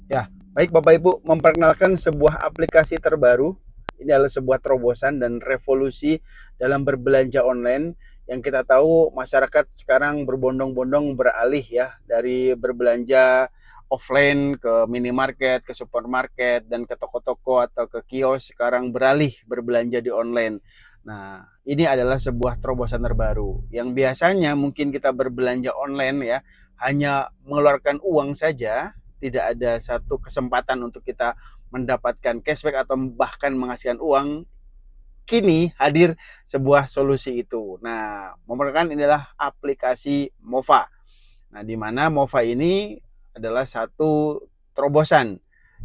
Ya, baik Bapak Ibu, memperkenalkan sebuah aplikasi terbaru. Ini adalah sebuah terobosan dan revolusi dalam berbelanja online yang kita tahu masyarakat sekarang berbondong-bondong beralih ya dari berbelanja offline ke minimarket, ke supermarket dan ke toko-toko atau ke kios, sekarang beralih berbelanja di online. Nah, ini adalah sebuah terobosan terbaru yang biasanya mungkin kita berbelanja online ya hanya mengeluarkan uang saja, tidak ada satu kesempatan untuk kita mendapatkan cashback atau bahkan menghasilkan uang. Kini hadir sebuah solusi itu. Nah, memerlukan inilah aplikasi Mova. Nah, di mana Mova ini adalah satu terobosan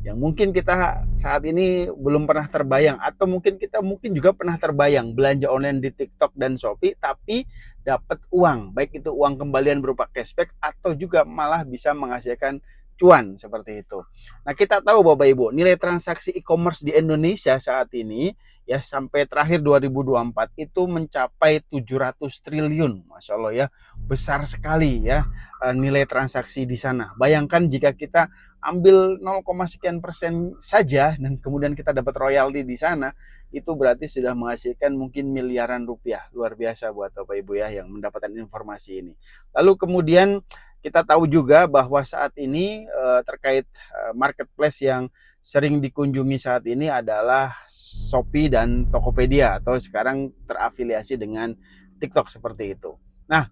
yang mungkin kita saat ini belum pernah terbayang, atau mungkin kita juga pernah terbayang belanja online di TikTok dan Shopee tapi dapat uang, baik itu uang kembalian berupa cashback atau juga malah bisa menghasilkan cuan seperti itu. Nah, kita tahu Bapak Ibu, nilai transaksi e-commerce di Indonesia saat ini ya sampai terakhir 2024 itu mencapai 700 triliun. Masya Allah ya, besar sekali ya nilai transaksi di sana. Bayangkan jika kita ambil 0, sekian persen saja dan kemudian kita dapat royalti di sana, itu berarti sudah menghasilkan mungkin miliaran rupiah. Luar biasa buat Bapak Ibu ya yang mendapatkan informasi ini. Lalu kemudian kita tahu juga bahwa saat ini terkait marketplace yang sering dikunjungi saat ini adalah Shopee dan Tokopedia, atau sekarang terafiliasi dengan TikTok seperti itu. Nah,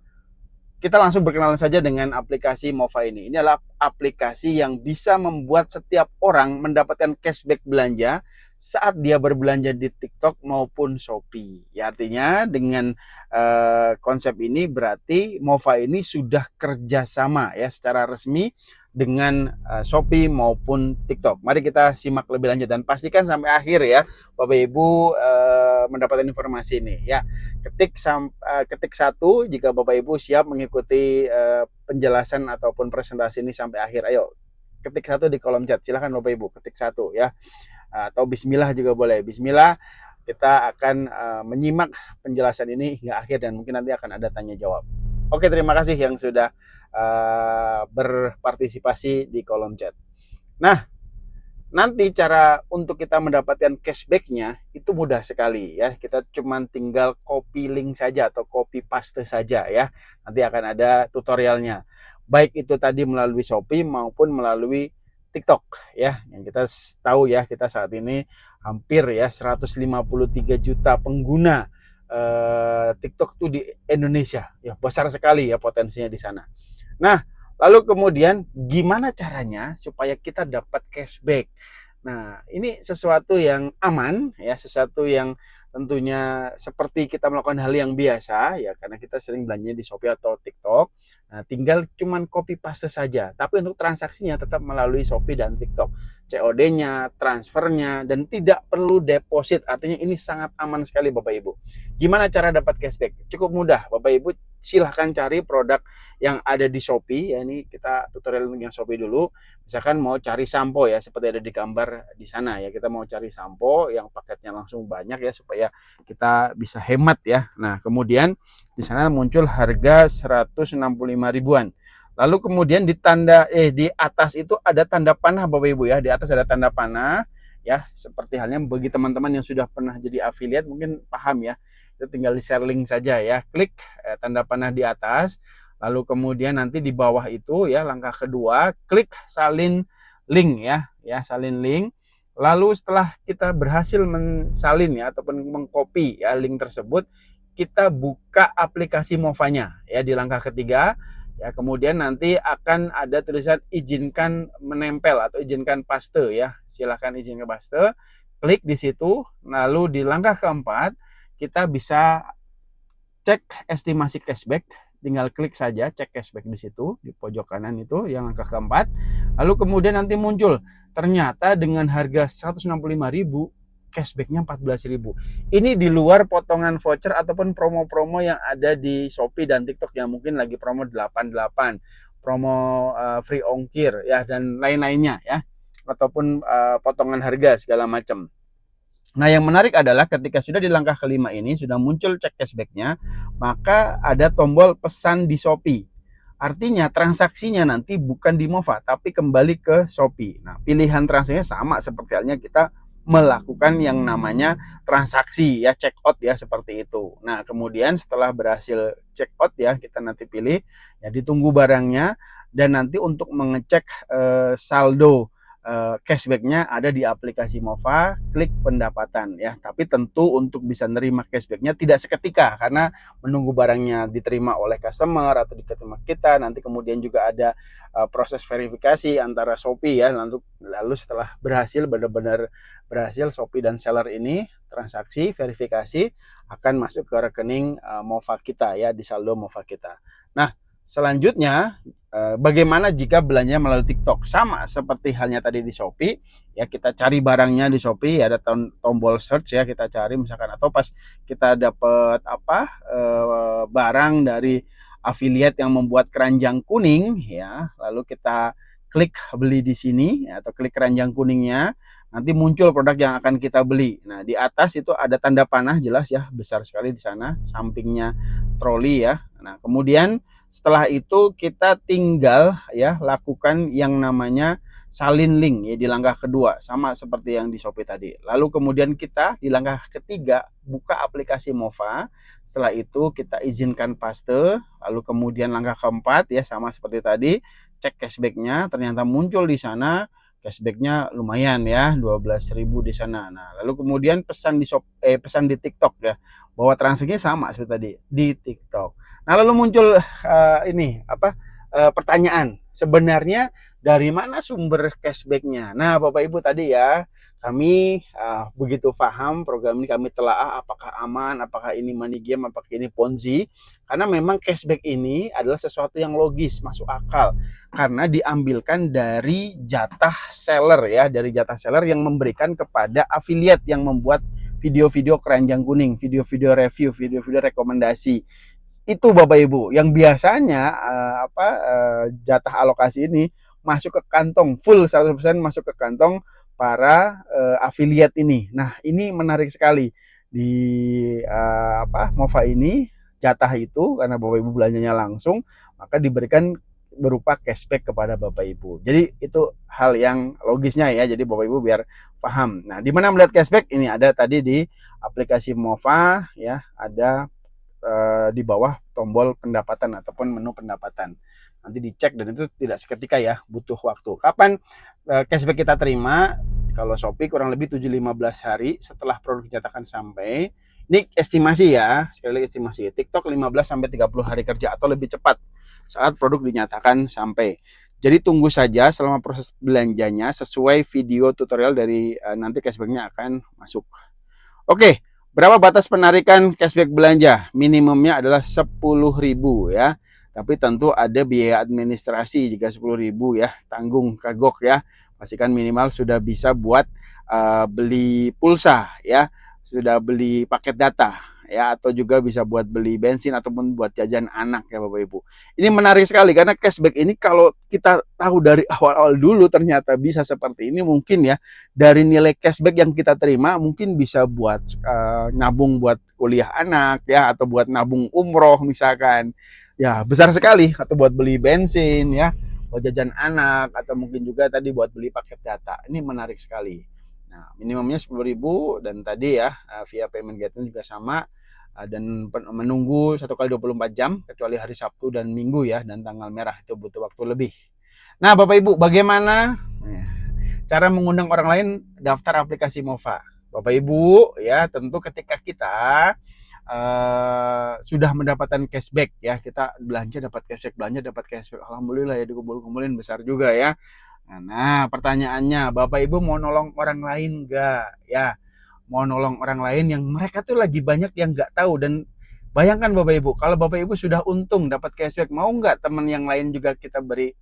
kita langsung berkenalan saja dengan aplikasi Mova ini. Ini adalah aplikasi yang bisa membuat setiap orang mendapatkan cashback belanja saat dia berbelanja di TikTok maupun Shopee. Ya, artinya dengan konsep ini berarti Mova ini sudah kerjasama ya secara resmi dengan Shopee maupun TikTok. Mari kita simak lebih lanjut dan pastikan sampai akhir ya, Bapak Ibu mendapatkan informasi ini ya. Ketik satu jika Bapak Ibu siap mengikuti penjelasan ataupun presentasi ini sampai akhir. Ayo ketik satu di kolom chat. Silahkan Bapak Ibu ketik satu ya. Atau Bismillah juga boleh. Bismillah, kita akan menyimak penjelasan ini hingga akhir dan mungkin nanti akan ada tanya jawab. Oke, terima kasih yang sudah berpartisipasi di kolom chat. Nah, nanti cara untuk kita mendapatkan cashbacknya itu mudah sekali ya. Kita cuma tinggal copy link saja atau copy paste saja ya. Nanti akan ada tutorialnya. Baik itu tadi melalui Shopee maupun melalui TikTok ya. Yang kita tahu ya, kita saat ini hampir ya 153 juta pengguna TikTok tuh di Indonesia. Ya, besar sekali ya potensinya di sana. Nah, lalu kemudian gimana caranya supaya kita dapat cashback? Nah, ini sesuatu yang aman ya, sesuatu yang tentunya seperti kita melakukan hal yang biasa ya, karena kita sering belanja di Shopee atau TikTok. Nah, tinggal cuman copy paste saja. Tapi untuk transaksinya tetap melalui Shopee dan TikTok. COD-nya, transfernya, dan tidak perlu deposit. Artinya ini sangat aman sekali Bapak Ibu. Gimana cara dapat cashback? Cukup mudah Bapak Ibu, silahkan cari produk yang ada di Shopee ya. Ini kita tutorial untuk yang Shopee dulu. Misalkan mau cari sampo ya, seperti ada di gambar di sana ya, kita mau cari sampo yang paketnya langsung banyak ya supaya kita bisa hemat ya. Nah, kemudian di sana muncul harga 165 ribuan. Lalu kemudian di atas itu ada tanda panah Bapak Ibu ya. Di atas ada tanda panah ya, seperti halnya bagi teman-teman yang sudah pernah jadi affiliate mungkin paham ya. Itu tinggal di share link saja ya. Klik tanda panah di atas. Lalu kemudian nanti di bawah itu ya, langkah kedua, klik salin link ya salin link. Lalu setelah kita berhasil mensalin ya ataupun mengcopy ya link tersebut, kita buka aplikasi Movanya ya di langkah ketiga. Ya, kemudian nanti akan ada tulisan izinkan menempel atau izinkan paste ya. Silahkan izinkan paste. Klik di situ. Lalu di langkah keempat kita bisa cek estimasi cashback. Tinggal klik saja cek cashback di situ di pojok kanan itu yang angka keempat. Lalu kemudian nanti muncul ternyata dengan harga 165.000 cashbacknya 14.000. Ini di luar potongan voucher ataupun promo-promo yang ada di Shopee dan TikTok yang mungkin lagi promo 88, promo free ongkir ya dan lain-lainnya ya, ataupun potongan harga segala macam. Nah, yang menarik adalah ketika sudah di langkah kelima ini sudah muncul cek cashbacknya, maka ada tombol pesan di Shopee. Artinya transaksinya nanti bukan di Mova tapi kembali ke Shopee. Nah, pilihan transaksinya sama seperti halnya kita melakukan yang namanya transaksi ya, check out ya, seperti itu. Nah, kemudian setelah berhasil check out ya, kita nanti pilih ya, ditunggu barangnya, dan nanti untuk mengecek saldo cashbacknya ada di aplikasi Mova, klik pendapatan ya. Tapi tentu untuk bisa nerima cashbacknya tidak seketika, karena menunggu barangnya diterima oleh customer atau diterima kita, nanti kemudian juga ada proses verifikasi antara Shopee ya. Lalu setelah berhasil, benar-benar berhasil, Shopee dan seller ini transaksi verifikasi, akan masuk ke rekening Mova kita ya, di saldo Mova kita. Nah, selanjutnya bagaimana jika belanja melalui TikTok? Sama seperti halnya tadi di Shopee ya, kita cari barangnya di Shopee, ada tombol search ya, kita cari misalkan, atau pas kita dapat barang dari affiliate yang membuat keranjang kuning ya, lalu kita klik beli di sini ya, atau klik keranjang kuningnya, nanti muncul produk yang akan kita beli. Nah, di atas itu ada tanda panah jelas ya, besar sekali di sana, sampingnya troli ya. Nah, kemudian setelah itu kita tinggal ya lakukan yang namanya salin link ya, di langkah kedua, sama seperti yang di Shopee tadi. Lalu kemudian kita di langkah ketiga buka aplikasi Mova. Setelah itu kita izinkan paste. Lalu kemudian langkah keempat ya, sama seperti tadi, cek cashbacknya. Ternyata muncul di sana cashbacknya lumayan ya, 12.000 di sana. Nah, lalu kemudian pesan di TikTok ya, bahwa transaksinya sama seperti tadi di TikTok. Nah, lalu muncul pertanyaan, sebenarnya dari mana sumber cashbacknya? Nah, Bapak Ibu tadi ya, kami begitu paham program ini, kami telaah apakah aman, apakah ini money game, apakah ini Ponzi. Karena memang cashback ini adalah sesuatu yang logis, masuk akal, karena diambilkan dari jatah seller ya, dari jatah seller yang memberikan kepada affiliate yang membuat video-video keranjang kuning, video-video review, video-video rekomendasi. Itu Bapak Ibu, yang biasanya jatah alokasi ini masuk ke kantong full 100%, masuk ke kantong para affiliate ini. Nah, ini menarik sekali di Mova ini, jatah itu karena Bapak Ibu belanjanya langsung, maka diberikan berupa cashback kepada Bapak Ibu. Jadi itu hal yang logisnya ya. Jadi Bapak Ibu biar paham. Nah, di mana melihat cashback? Ini ada tadi di aplikasi Mova ya, ada di bawah tombol pendapatan ataupun menu pendapatan. Nanti dicek, dan itu tidak seketika ya, butuh waktu. Kapan cashback kita terima? Kalau Shopee kurang lebih 7-15 hari setelah produk dinyatakan sampai. Ini estimasi ya, sekali lagi estimasi. TikTok 15-30 hari kerja atau lebih cepat saat produk dinyatakan sampai. Jadi tunggu saja selama proses belanjanya sesuai video tutorial dari nanti cashbacknya akan masuk. Oke. Berapa batas penarikan cashback belanja? Minimumnya adalah 10.000 ya. Tapi tentu ada biaya administrasi jika 10.000 ya. Tanggung kagok ya. Pastikan minimal sudah bisa buat beli pulsa ya. Sudah beli paket data ya, atau juga bisa buat beli bensin ataupun buat jajan anak ya Bapak Ibu. Ini menarik sekali karena cashback ini kalau kita tahu dari awal-awal dulu ternyata bisa seperti ini, mungkin ya dari nilai cashback yang kita terima mungkin bisa buat nabung buat kuliah anak ya, atau buat nabung umroh misalkan. Ya, besar sekali, atau buat beli bensin ya, buat jajan anak, atau mungkin juga tadi buat beli paket data. Ini menarik sekali. Nah, minimumnya 10.000, dan tadi ya via payment gateway juga sama, dan menunggu 1x24 jam kecuali hari Sabtu dan Minggu ya, dan tanggal merah itu butuh waktu lebih. Nah, Bapak Ibu, bagaimana cara mengundang orang lain daftar aplikasi Mova? Bapak Ibu ya, tentu ketika kita sudah mendapatkan cashback ya, kita belanja dapat cashback, alhamdulillah ya, dikumpulin besar juga ya. Nah, pertanyaannya, Bapak Ibu mau nolong orang lain nggak ya? Mau nolong orang lain yang mereka tuh lagi banyak yang nggak tahu. Dan bayangkan Bapak Ibu, kalau Bapak Ibu sudah untung dapat cashback, mau nggak teman yang lain juga kita beri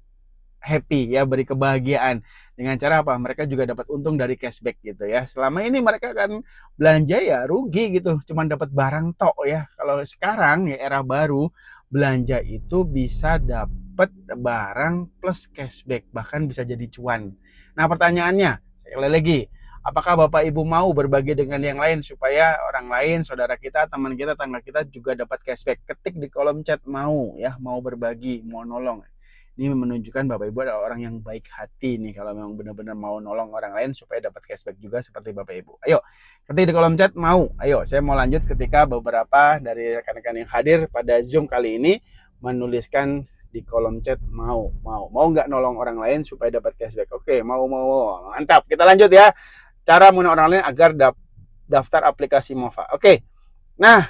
happy ya, beri kebahagiaan dengan cara apa? Mereka juga dapat untung dari cashback gitu ya. Selama ini mereka kan belanja ya rugi gitu, cuman dapat barang tok ya. Kalau sekarang ya era baru, belanja itu bisa dapat barang plus cashback, bahkan bisa jadi cuan. Nah, pertanyaannya sekali lagi, Apakah Bapak Ibu mau berbagi dengan yang lain supaya orang lain, saudara kita, teman kita, tangga kita juga dapat cashback? Ketik di kolom chat mau ya, mau berbagi, mau nolong. Ini menunjukkan Bapak Ibu adalah orang yang baik hati nih kalau memang benar-benar mau nolong orang lain supaya dapat cashback juga seperti Bapak Ibu. Ayo, ketik di kolom chat mau. Ayo, saya mau lanjut ketika beberapa dari rekan-rekan yang hadir pada Zoom kali ini menuliskan di kolom chat mau nggak nolong orang lain supaya dapat cashback. Oke, mau, mantap. Kita lanjut ya. Cara menggunakan orang lain agar daftar aplikasi Mova. Oke, nah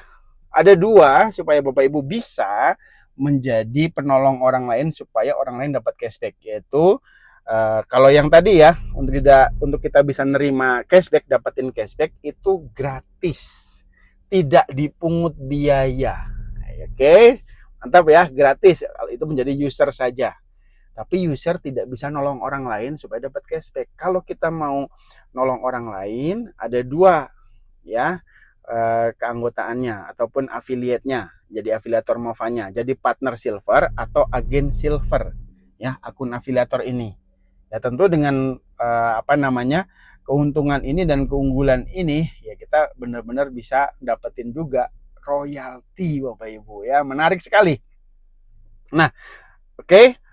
ada dua supaya Bapak Ibu bisa menjadi penolong orang lain supaya orang lain dapat cashback, yaitu kalau yang tadi ya untuk kita bisa nerima cashback, dapetin cashback itu gratis, tidak dipungut biaya. Oke, mantap ya, gratis. Kalau itu menjadi user saja. Tapi user tidak bisa nolong orang lain supaya dapat cashback. Kalau kita mau nolong orang lain, ada dua ya keanggotaannya ataupun afiliatnya. Jadi afiliator Movanya, jadi partner silver atau agen silver ya, akun afiliator ini. Ya tentu dengan keuntungan ini dan keunggulan ini ya kita benar-benar bisa dapetin juga royalti Bapak Ibu ya, menarik sekali. Nah, oke.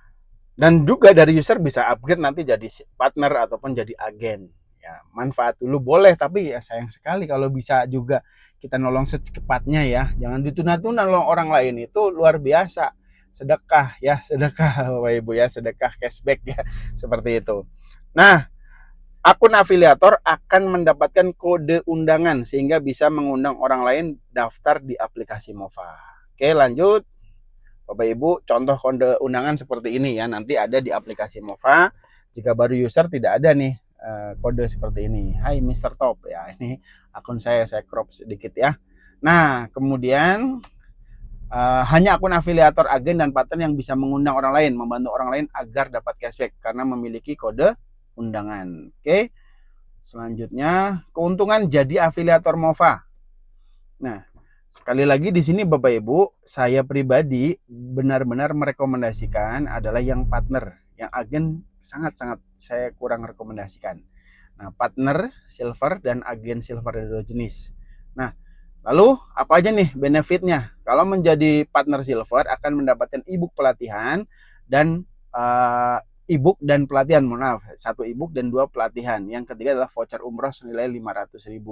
Dan juga dari user bisa upgrade nanti jadi partner ataupun jadi agen. Ya, manfaat dulu boleh, tapi ya sayang sekali kalau bisa juga kita nolong secepatnya ya. Jangan ditunda-tunda nolong orang lain, itu luar biasa. Sedekah ya, sedekah Bapak Ibu ya, sedekah cashback ya, seperti itu. Nah, akun afiliator akan mendapatkan kode undangan sehingga bisa mengundang orang lain daftar di aplikasi Mova. Oke, lanjut. Bapak Ibu, contoh kode undangan seperti ini ya, nanti ada di aplikasi Mova. Jika baru user tidak ada nih kode seperti ini. Hai Mr. Top ya, ini akun saya crop sedikit ya. Nah, kemudian hanya akun afiliator, agen dan partner yang bisa mengundang orang lain, membantu orang lain agar dapat cashback karena memiliki kode undangan. Oke. Selanjutnya, keuntungan jadi afiliator Mova. Nah, sekali lagi di sini Bapak Ibu, saya pribadi benar-benar merekomendasikan adalah yang partner, yang agen sangat-sangat saya kurang rekomendasikan. Nah, partner silver dan agen silver ada dua jenis. Nah, lalu apa aja nih benefitnya? Kalau menjadi partner silver akan mendapatkan ebook pelatihan dan ebook dan pelatihan, maaf, 1 ebook dan 2 pelatihan. Yang ketiga adalah voucher umroh senilai 500.000.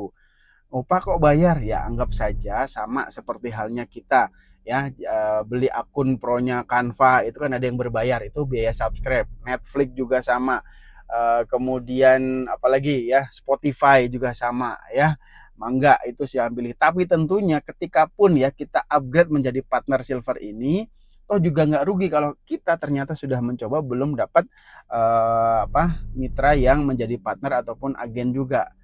Pak kok bayar? Ya anggap saja sama seperti halnya kita ya beli akun Pro-nya Canva itu kan ada yang berbayar, itu biaya subscribe. Netflix juga sama. Kemudian apalagi ya, Spotify juga sama ya. Mangga itu sih pilih. Tapi tentunya ketika pun ya kita upgrade menjadi partner silver ini, toh juga nggak rugi kalau kita ternyata sudah mencoba belum dapat mitra yang menjadi partner ataupun agen juga.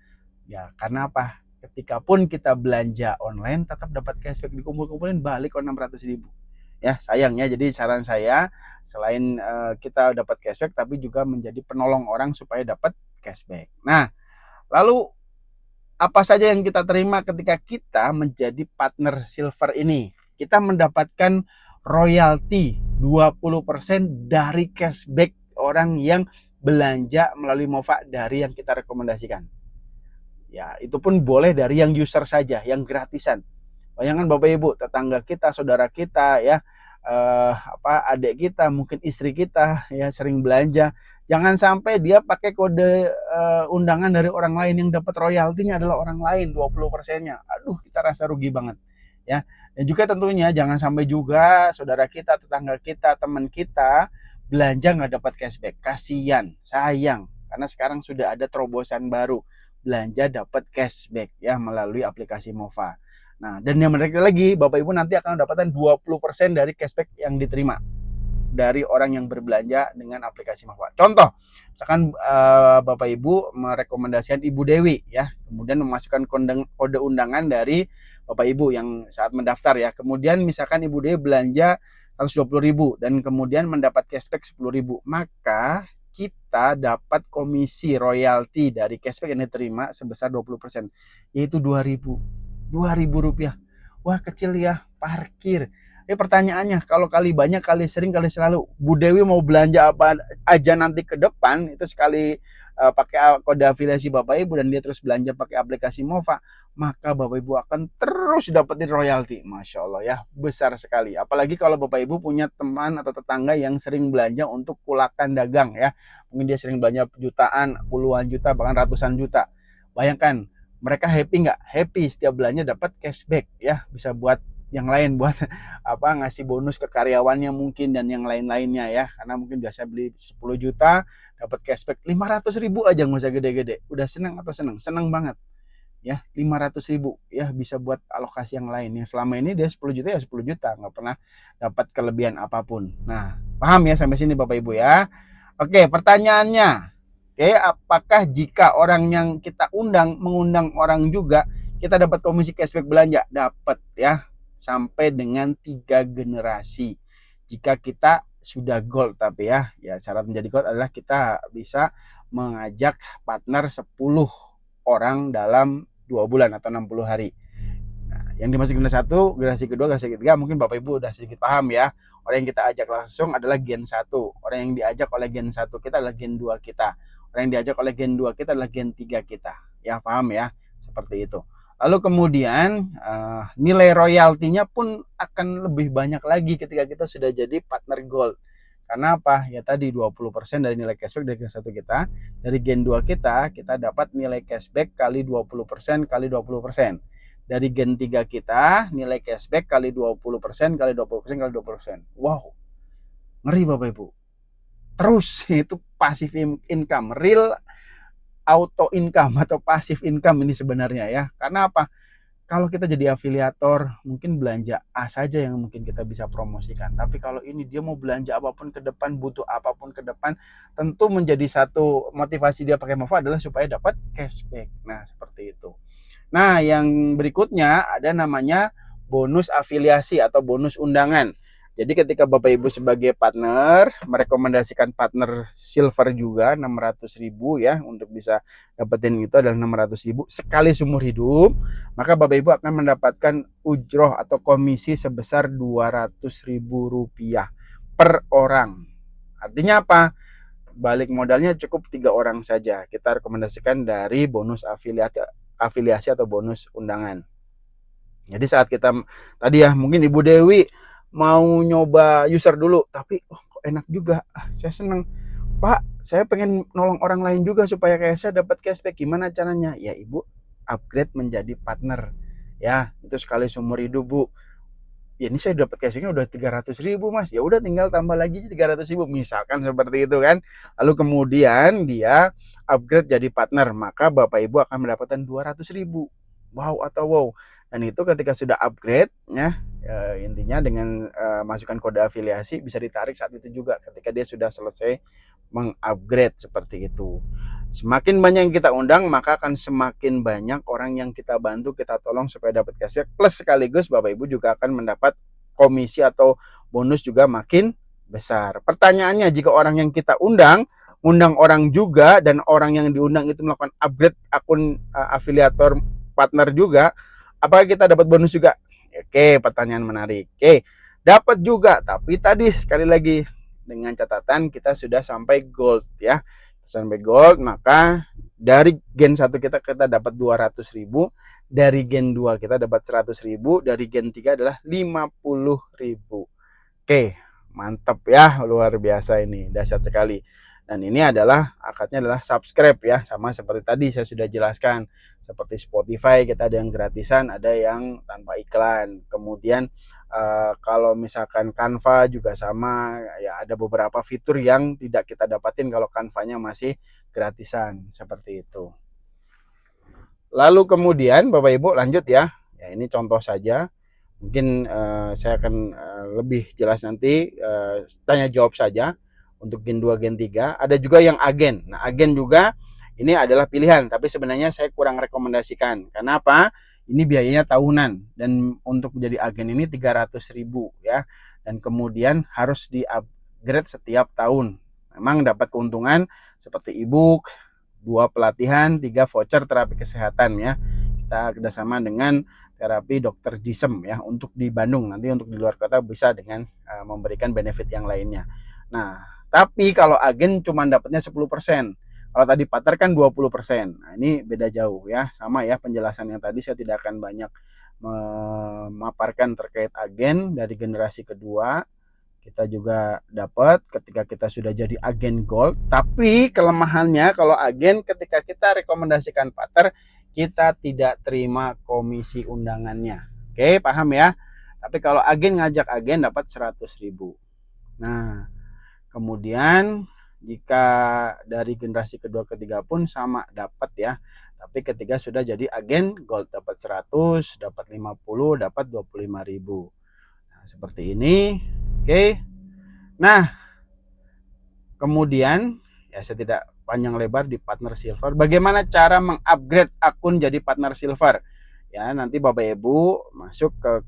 Ya, karena apa? Ketika pun kita belanja online tetap dapat cashback, dikumpul-kumpulin balik kok 600.000. Ya, sayangnya jadi saran saya selain kita dapat cashback tapi juga menjadi penolong orang supaya dapat cashback. Nah, lalu apa saja yang kita terima ketika kita menjadi partner silver ini? Kita mendapatkan royalti 20% dari cashback orang yang belanja melalui Mova dari yang kita rekomendasikan. Ya, itu pun boleh dari yang user saja, yang gratisan. Bayangkan Bapak Ibu, tetangga kita, saudara kita ya, adik kita, mungkin istri kita ya sering belanja. Jangan sampai dia pakai kode undangan dari orang lain yang dapat royaltinya adalah orang lain 20%-nya. Aduh, kita rasa rugi banget. Ya. Dan juga tentunya jangan sampai juga saudara kita, tetangga kita, teman kita belanja nggak dapat cashback. Kasian, sayang. Karena sekarang sudah ada terobosan baru, belanja dapat cashback ya melalui aplikasi Mova. Nah, dan yang menarik lagi, Bapak Ibu nanti akan mendapatkan 20% dari cashback yang diterima dari orang yang berbelanja dengan aplikasi Mova. Contoh, misalkan Bapak Ibu merekomendasikan Ibu Dewi ya, kemudian memasukkan kode undangan dari Bapak Ibu yang saat mendaftar ya. Kemudian misalkan Ibu Dewi belanja 120.000 dan kemudian mendapat cashback 10.000, maka kita dapat komisi royalti dari cashback yang diterima sebesar 20%, yaitu 2.000 rupiah. Wah, kecil ya, parkir. Pertanyaannya, kalau kali banyak, kali sering, kali selalu, Bu Dewi mau belanja apa aja nanti ke depan, itu sekali pakai kode afiliasi Bapak Ibu dan dia terus belanja pakai aplikasi Mova, maka Bapak Ibu akan terus dapetin royalti. Masya Allah ya, besar sekali. Apalagi kalau Bapak Ibu punya teman atau tetangga yang sering belanja untuk kulakan dagang ya. Mungkin dia sering belanja jutaan, puluhan juta, bahkan ratusan juta. Bayangkan, mereka happy nggak? Happy, setiap belanja dapat cashback ya, bisa buat yang lain, buat ngasih bonus ke karyawannya mungkin dan yang lain-lainnya ya, karena mungkin biasa beli 10 juta dapat cashback 500.000 aja, nggak usah gede-gede, udah seneng atau seneng banget ya. 500.000 ya, bisa buat alokasi yang lain. Yang selama ini dia 10 juta ya 10 juta, nggak pernah dapat kelebihan apapun. Nah, paham ya sampai sini Bapak Ibu ya? Oke, pertanyaannya, oke, apakah jika orang yang kita undang mengundang orang juga, kita dapat komisi cashback belanja? Dapat ya, sampai dengan 3 generasi. Jika kita sudah gold, tapi ya syarat menjadi gold adalah kita bisa mengajak partner 10 orang dalam 2 bulan atau 60 hari. Nah, yang dimaksud generasi 1, generasi kedua, generasi ketiga mungkin Bapak Ibu udah sedikit paham ya. Orang yang kita ajak langsung adalah gen 1. Orang yang diajak oleh gen 1 kita adalah gen 2 kita. Orang yang diajak oleh gen 2 kita adalah gen 3 kita. Ya, paham ya? Seperti itu. Lalu kemudian nilai royaltinya pun akan lebih banyak lagi ketika kita sudah jadi partner gold. Karena apa? Ya tadi 20% dari nilai cashback dari gen 1 kita. Dari gen 2 kita dapat nilai cashback kali 20% kali 20%. Dari gen 3 kita nilai cashback kali 20% kali 20% kali 20%. Wow, ngeri Bapak Ibu. Terus itu passive income, real auto income atau passive income ini sebenarnya ya. Karena apa? Kalau kita jadi afiliator, mungkin belanja A saja yang mungkin kita bisa promosikan. Tapi kalau ini dia mau belanja apapun ke depan, butuh apapun ke depan, tentu menjadi satu motivasi dia pakai Mova adalah supaya dapat cashback. Nah, seperti itu. Nah, yang berikutnya ada namanya bonus afiliasi atau bonus undangan. Jadi ketika Bapak Ibu sebagai partner merekomendasikan partner silver juga 600.000 ya, untuk bisa dapetin itu adalah 600.000 sekali seumur hidup, maka Bapak Ibu akan mendapatkan ujroh atau komisi sebesar Rp200.000 per orang. Artinya apa? Balik modalnya cukup 3 orang saja. Kita rekomendasikan dari bonus afiliasi atau bonus undangan. Jadi saat kita tadi ya, mungkin Ibu Dewi mau nyoba user dulu, tapi kok enak juga, saya seneng Pak, saya pengen nolong orang lain juga supaya kayak saya dapat cashback, gimana caranya? Ya Ibu upgrade menjadi partner ya, itu sekali seumur hidup Bu. Ya ini saya dapat cashbacknya udah 300.000 Mas, ya udah tinggal tambah lagi 300.000 misalkan seperti itu kan. Lalu kemudian dia upgrade jadi partner, maka Bapak Ibu akan mendapatkan 200.000. Wow atau wow. Dan itu ketika sudah upgrade ya, intinya dengan masukkan kode afiliasi bisa ditarik saat itu juga ketika dia sudah selesai mengupgrade seperti itu. Semakin banyak yang kita undang, maka akan semakin banyak orang yang kita bantu, kita tolong supaya dapat cashback, plus sekaligus Bapak Ibu juga akan mendapat komisi atau bonus juga makin besar. Pertanyaannya, jika orang yang kita undang orang juga dan orang yang diundang itu melakukan upgrade akun afiliator partner juga, apakah kita dapat bonus juga? Oke, pertanyaan menarik. Oke, dapat juga, tapi tadi sekali lagi dengan catatan kita sudah sampai gold ya. Sampai gold, maka dari gen 1 kita dapat 200.000, dari gen 2 kita dapat 100.000, dari gen 3 adalah 50.000. Oke, mantap ya, luar biasa ini, dahsyat sekali. Dan ini adalah akadnya adalah subscribe ya, sama seperti tadi saya sudah jelaskan. Seperti Spotify kita ada yang gratisan, ada yang tanpa iklan. Kemudian kalau misalkan Canva juga sama ya, ada beberapa fitur yang tidak kita dapatin kalau Canva-nya masih gratisan seperti itu. Lalu kemudian Bapak Ibu lanjut ya. Ya ini contoh saja. Mungkin saya akan lebih jelas nanti, tanya jawab saja. Untuk gen 2, gen 3, ada juga yang agen. Nah, agen juga ini adalah pilihan, tapi sebenarnya saya kurang rekomendasikan. Karena apa? Ini biayanya tahunan dan untuk menjadi agen ini 300.000 ya. Dan kemudian harus di-upgrade setiap tahun. Memang dapat keuntungan seperti e-book, 2 pelatihan, 3 voucher terapi kesehatan ya. Kita kerjasama dengan terapi dokter Jisem ya, untuk di Bandung. Nanti untuk di luar kota bisa dengan memberikan benefit yang lainnya. Nah, tapi kalau agen cuma dapatnya 10%. Kalau tadi partner kan 20%. Nah, ini beda jauh ya. Sama ya penjelasan yang tadi, saya tidak akan banyak memaparkan terkait agen dari generasi kedua. Kita juga dapat ketika kita sudah jadi agen gold. Tapi kelemahannya kalau agen, ketika kita rekomendasikan partner, kita tidak terima komisi undangannya. Oke, paham ya? Tapi kalau agen ngajak agen dapat 100.000. Nah, kemudian jika dari generasi kedua ketiga pun sama dapat ya. Tapi ketika sudah jadi agen gold dapat 100, dapat 50, dapat 25.000. Nah, seperti ini. Oke. Nah, kemudian ya saya tidak panjang lebar di partner silver. Bagaimana cara mengupgrade akun jadi partner silver? Ya, nanti Bapak Ibu masuk ke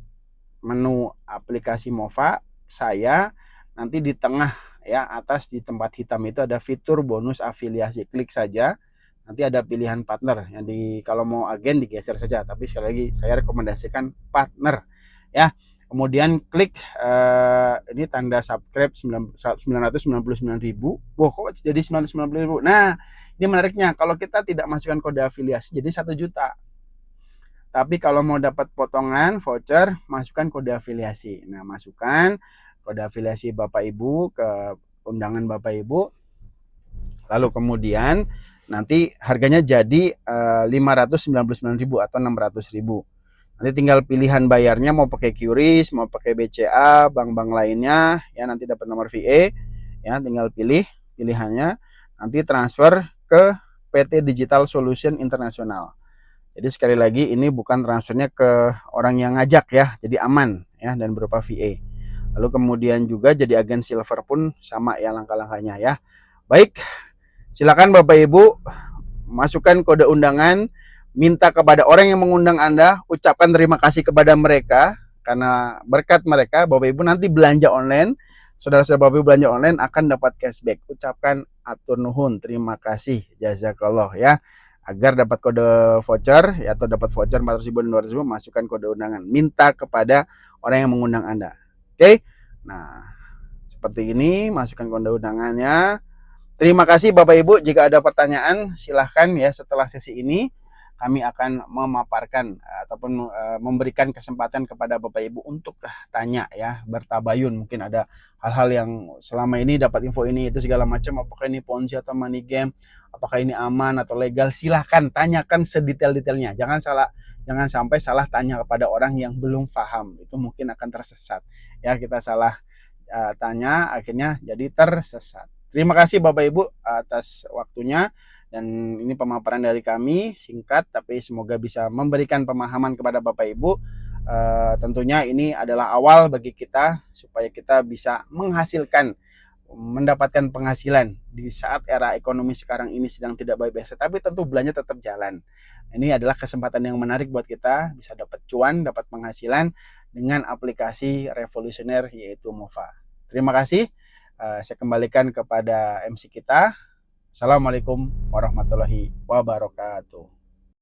menu aplikasi Mova saya, nanti di tengah ya atas di tempat hitam itu ada fitur bonus afiliasi, klik saja, nanti ada pilihan partner yang kalau mau agen digeser saja, tapi sekali lagi saya rekomendasikan partner ya. Kemudian klik ini tanda subscribe 999.000. Wah, kok jadi 990.000. Nah, ini menariknya, kalau kita tidak masukkan kode afiliasi jadi 1 juta. Tapi kalau mau dapat potongan voucher, masukkan kode afiliasi. Nah, masukkan kode afiliasi Bapak Ibu ke undangan Bapak Ibu. Lalu kemudian nanti harganya jadi 599.000 atau 600.000. Nanti tinggal pilihan bayarnya mau pakai QRIS, mau pakai BCA, bank-bank lainnya ya, nanti dapat nomor VA ya, tinggal pilih pilihannya, nanti transfer ke PT Digital Solution Internasional. Jadi sekali lagi ini bukan transfernya ke orang yang ngajak ya, jadi aman ya dan berupa VA. Lalu kemudian juga jadi agen silver pun sama ya langkah-langkahnya ya. Baik, silakan Bapak Ibu masukkan kode undangan, minta kepada orang yang mengundang Anda, ucapkan terima kasih kepada mereka karena berkat mereka Bapak Ibu nanti belanja online, saudara-saudara Bapak Ibu belanja online akan dapat cashback. Ucapkan atur nuhun, terima kasih, jazakallah ya. Agar dapat kode voucher ya, atau dapat voucher 400.000 dan 200.000, masukkan kode undangan, minta kepada orang yang mengundang Anda. Oke. Nah, seperti ini, masukkan kode undangannya. Terima kasih Bapak Ibu, jika ada pertanyaan silahkan ya, setelah sesi ini kami akan memaparkan ataupun memberikan kesempatan kepada Bapak Ibu untuk tanya ya, bertabayun. Mungkin ada hal-hal yang selama ini dapat info ini itu segala macam, apakah ini ponzi atau money game, apakah ini aman atau legal, silahkan tanyakan sedetail-detailnya. Jangan sampai salah tanya kepada orang yang belum paham, itu mungkin akan tersesat ya. Kita salah tanya akhirnya jadi tersesat. Terima kasih Bapak Ibu atas waktunya, dan ini pemaparan dari kami singkat tapi semoga bisa memberikan pemahaman kepada Bapak Ibu. Tentunya ini adalah awal bagi kita supaya kita bisa mendapatkan penghasilan di saat era ekonomi sekarang ini sedang tidak baik-baik, tapi tentu belanja tetap jalan. Ini adalah kesempatan yang menarik buat kita bisa dapat cuan, dapat penghasilan dengan aplikasi revolusioner yaitu Mova. Terima kasih. Saya kembalikan kepada MC kita. Assalamualaikum warahmatullahi wabarakatuh.